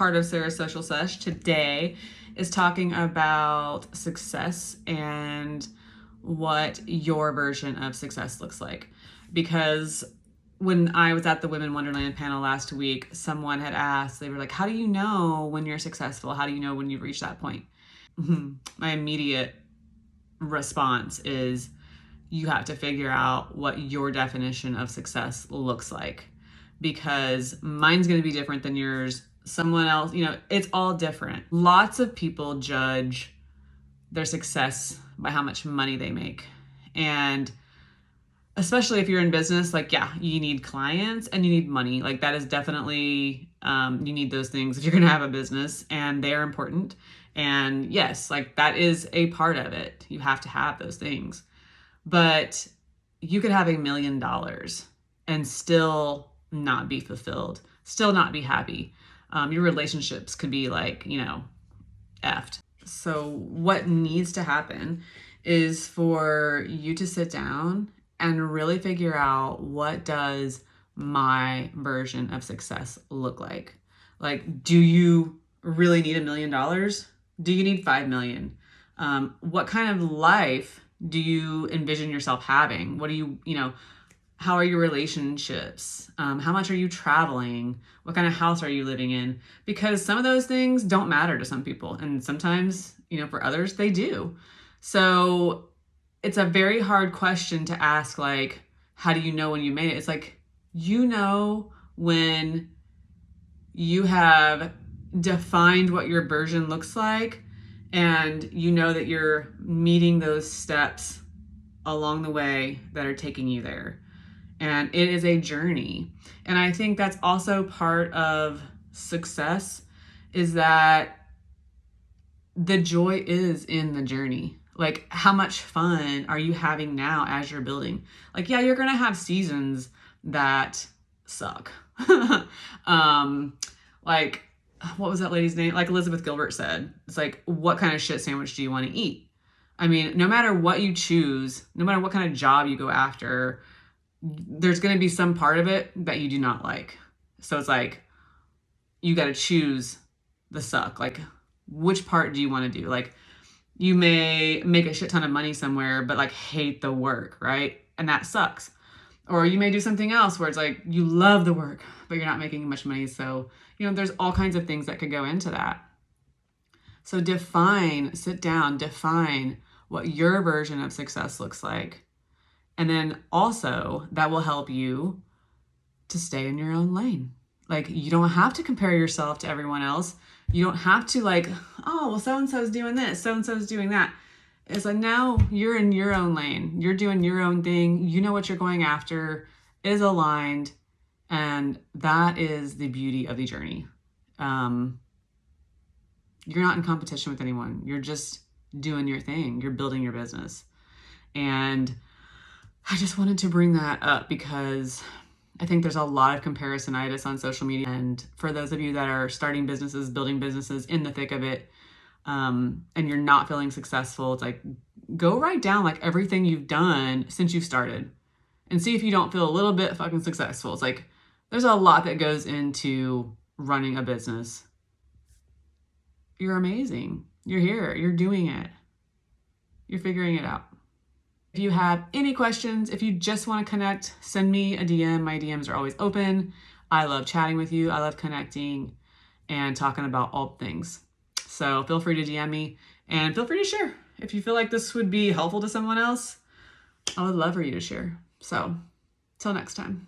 part of Sarah's Social Sesh today is talking about success and what your version of success looks like. Because when I was at the Women Wonderland panel last week, someone had asked, they were like, how do you know when you're successful? How do you know when you've reached that point? My immediate response is, you have to figure out what your definition of success looks like, because mine's going to be different than yours. Someone else, it's all different. Lots of people judge their success by how much money they make. And especially if you're in business, you need clients and you need money. That is definitely, you need those things if you're going to have a business, and they're important. And yes, that is a part of it. You have to have those things. But you could have $1 million and still not be fulfilled, still not be happy. Your relationships could be effed. So what needs to happen is for you to sit down and really figure out, what does my version of success look like? Do you really need $1 million? Do you need 5 million? What kind of life do you envision yourself having? What do you, how are your relationships? How much are you traveling? What kind of house are you living in? Because some of those things don't matter to some people. And sometimes, for others, they do. So it's a very hard question to ask, how do you know when you made it? It's when you have defined what your version looks like, and that you're meeting those steps along the way that are taking you there. And it is a journey. And I think that's also part of success, is that the joy is in the journey. How much fun are you having now as you're building? You're going to have seasons that suck. What was that lady's name? Elizabeth Gilbert said, it's what kind of shit sandwich do you want to eat? I mean, no matter what you choose, no matter what kind of job you go after, there's going to be some part of it that you do not like. So it's you got to choose the suck. Which part do you want to do? You may make a shit ton of money somewhere, but hate the work, right? And that sucks. Or you may do something else where it's you love the work, but you're not making much money. So, there's all kinds of things that could go into that. So sit down, define what your version of success looks like. And then also that will help you to stay in your own lane. You don't have to compare yourself to everyone else. You don't have to so-and-so's doing this, so-and-so's doing that. It's now you're in your own lane. You're doing your own thing. You know what you're going after is aligned. And that is the beauty of the journey. You're not in competition with anyone. You're just doing your thing. You're building your business. And I just wanted to bring that up because I think there's a lot of comparisonitis on social media. And for those of you that are starting businesses, building businesses in the thick of it, and you're not feeling successful, it's go write down everything you've done since you've started and see if you don't feel a little bit fucking successful. It's there's a lot that goes into running a business. You're amazing. You're here. You're doing it. You're figuring it out. If you have any questions, if you just want to connect, send me a DM. My DMs are always open. I love chatting with you. I love connecting and talking about all things. So feel free to DM me and feel free to share. If you feel like this would be helpful to someone else, I would love for you to share. So till next time.